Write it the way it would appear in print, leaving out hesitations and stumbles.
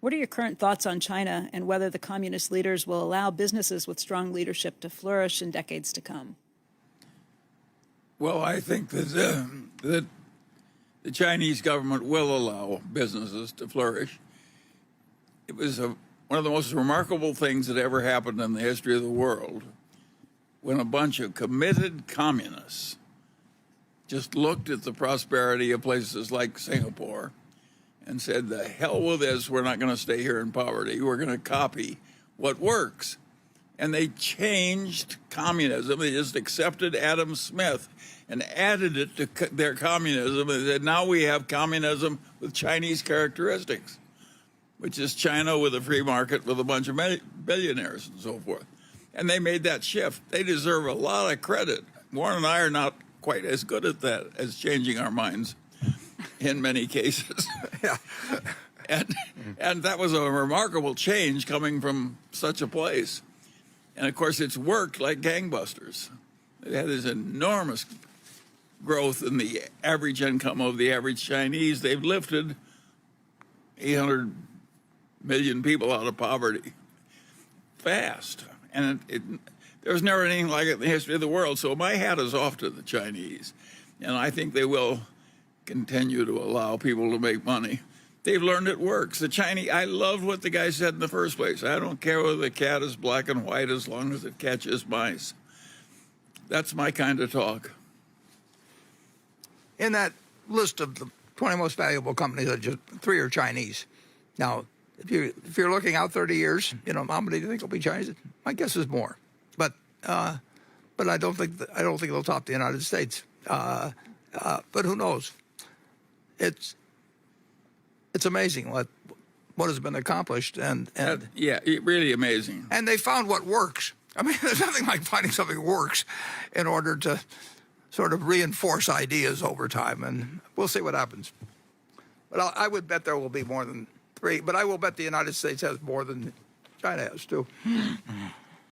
What are your current thoughts on China and whether the communist leaders will allow businesses with strong leadership to flourish in decades to come? Well, I think that the Chinese government will allow businesses to flourish. It was one of the most remarkable things that ever happened in the history of the world when a bunch of committed communists just looked at the prosperity of places like Singapore and said, the hell with this, we're not going to stay here in poverty. We're going to copy what works. And they changed communism. They just accepted Adam Smith and added it to their communism. And said, now we have communism with Chinese characteristics, which is China with a free market with a bunch of billionaires and so forth. And they made that shift. They deserve a lot of credit. Warren and I are not quite as good at that as changing our minds in many cases. Yeah. And that was a remarkable change coming from such a place. And of course, it's worked like gangbusters. It had this enormous growth in the average income of the average Chinese. They've lifted 800 million people out of poverty fast. And there was never anything like it in the history of the world. So my hat is off to the Chinese. And I think they will continue to allow people to make money. They've learned it works. The Chinese, I love what the guy said in the first place. I don't care whether the cat is black and white as long as it catches mice. That's my kind of talk. In that list of the 20 most valuable companies, just 3 are Chinese. Now, if you're looking out 30 years, how many do you think will be Chinese? My guess is more, but I don't think they'll top the United States. But who knows? It's amazing what has been accomplished, and yeah, really amazing. And they found what works. I mean, there's nothing like finding something works in order to sort of reinforce ideas over time, and we'll see what happens. But I would bet there will be more than 3, but I will bet the United States has more than China has, too.